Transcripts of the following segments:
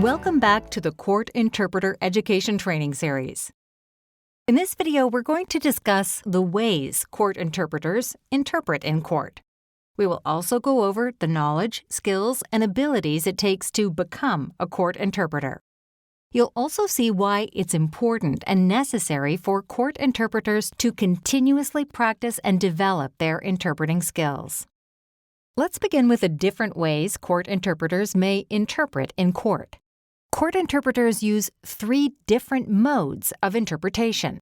Welcome back to the Court Interpreter Education Training Series. In this video, we're going to discuss the ways court interpreters interpret in court. We will also go over the knowledge, skills, and abilities it takes to become a court interpreter. You'll also see why it's important and necessary for court interpreters to continuously practice and develop their interpreting skills. Let's begin with the different ways court interpreters may interpret in court. Court interpreters use 3 different modes of interpretation.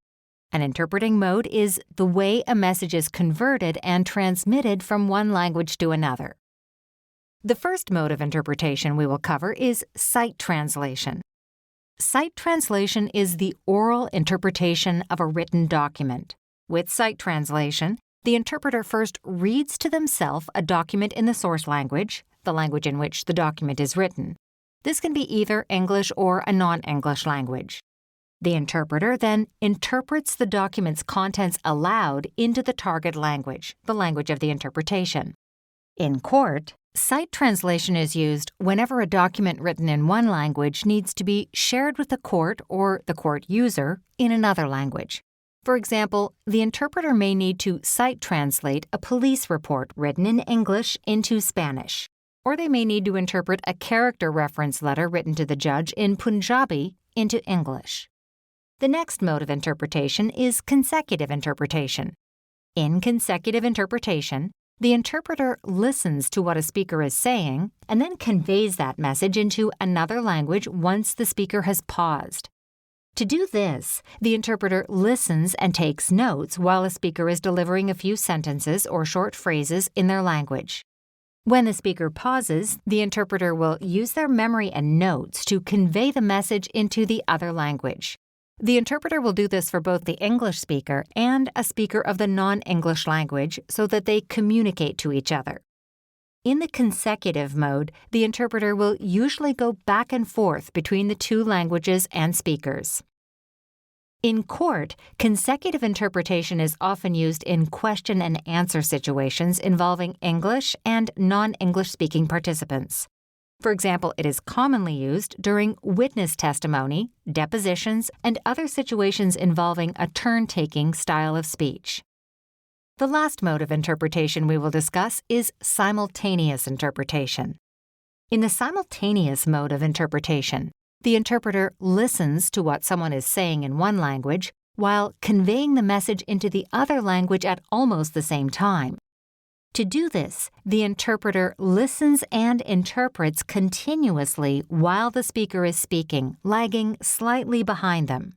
An interpreting mode is the way a message is converted and transmitted from one language to another. The first mode of interpretation we will cover is sight translation. Sight translation is the oral interpretation of a written document. With sight translation, the interpreter first reads to themselves a document in the source language, the language in which the document is written. This can be either English or a non-English language. The interpreter then interprets the document's contents aloud into the target language, the language of the interpretation. In court, sight translation is used whenever a document written in one language needs to be shared with the court or the court user in another language. For example, the interpreter may need to sight translate a police report written in English into Spanish, or they may need to interpret a character reference letter written to the judge in Punjabi into English. The next mode of interpretation is consecutive interpretation. In consecutive interpretation, the interpreter listens to what a speaker is saying and then conveys that message into another language once the speaker has paused. To do this, the interpreter listens and takes notes while a speaker is delivering a few sentences or short phrases in their language. When the speaker pauses, the interpreter will use their memory and notes to convey the message into the other language. The interpreter will do this for both the English speaker and a speaker of the non-English language so that they communicate to each other. In the consecutive mode, the interpreter will usually go back and forth between the 2 languages and speakers. In court, consecutive interpretation is often used in question and answer situations involving English and non-English speaking participants. For example, it is commonly used during witness testimony, depositions, and other situations involving a turn-taking style of speech. The last mode of interpretation we will discuss is simultaneous interpretation. In the simultaneous mode of interpretation, the interpreter listens to what someone is saying in one language while conveying the message into the other language at almost the same time. To do this, the interpreter listens and interprets continuously while the speaker is speaking, lagging slightly behind them.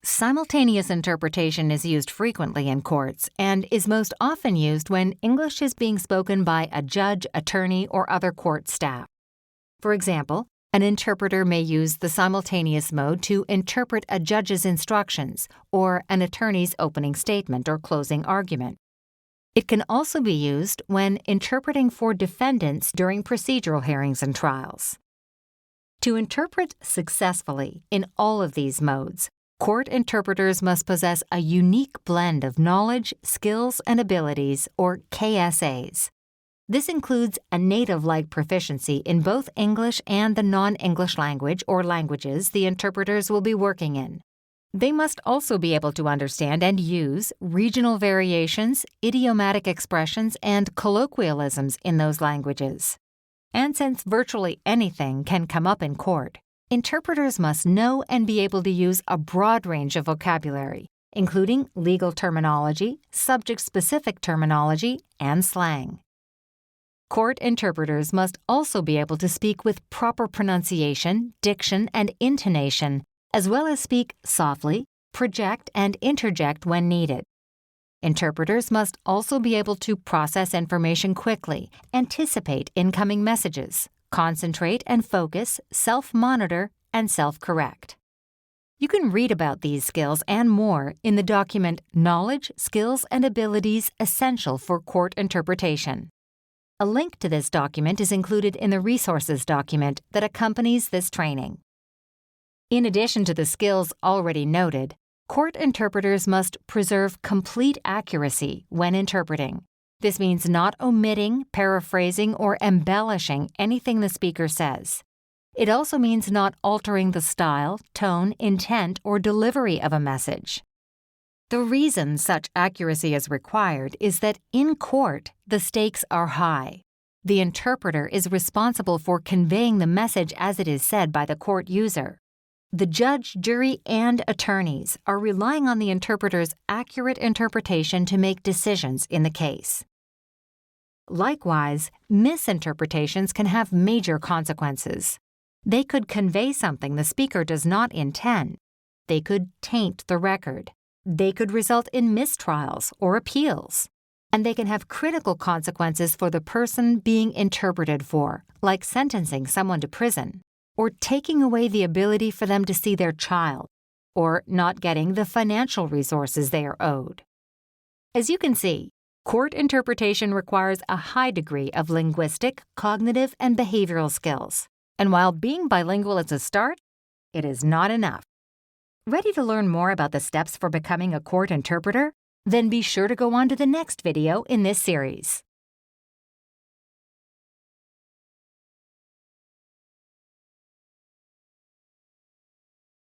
Simultaneous interpretation is used frequently in courts and is most often used when English is being spoken by a judge, attorney, or other court staff. For example, an interpreter may use the simultaneous mode to interpret a judge's instructions or an attorney's opening statement or closing argument. It can also be used when interpreting for defendants during procedural hearings and trials. To interpret successfully in all of these modes, court interpreters must possess a unique blend of knowledge, skills, and abilities, or KSAs. This includes a native-like proficiency in both English and the non-English language or languages the interpreters will be working in. They must also be able to understand and use regional variations, idiomatic expressions, and colloquialisms in those languages. And since virtually anything can come up in court, interpreters must know and be able to use a broad range of vocabulary, including legal terminology, subject-specific terminology, and slang. Court interpreters must also be able to speak with proper pronunciation, diction, and intonation, as well as speak softly, project, and interject when needed. Interpreters must also be able to process information quickly, anticipate incoming messages, concentrate and focus, self-monitor, and self-correct. You can read about these skills and more in the document Knowledge, Skills, and Abilities Essential for Court Interpretation. A link to this document is included in the resources document that accompanies this training. In addition to the skills already noted, court interpreters must preserve complete accuracy when interpreting. This means not omitting, paraphrasing, or embellishing anything the speaker says. It also means not altering the style, tone, intent, or delivery of a message. The reason such accuracy is required is that in court, the stakes are high. The interpreter is responsible for conveying the message as it is said by the court user. The judge, jury, and attorneys are relying on the interpreter's accurate interpretation to make decisions in the case. Likewise, misinterpretations can have major consequences. They could convey something the speaker does not intend. They could taint the record. They could result in mistrials or appeals. And they can have critical consequences for the person being interpreted for, like sentencing someone to prison, or taking away the ability for them to see their child, or not getting the financial resources they are owed. As you can see, court interpretation requires a high degree of linguistic, cognitive, and behavioral skills. And while being bilingual is a start, it is not enough. Ready to learn more about the steps for becoming a court interpreter? Then be sure to go on to the next video in this series.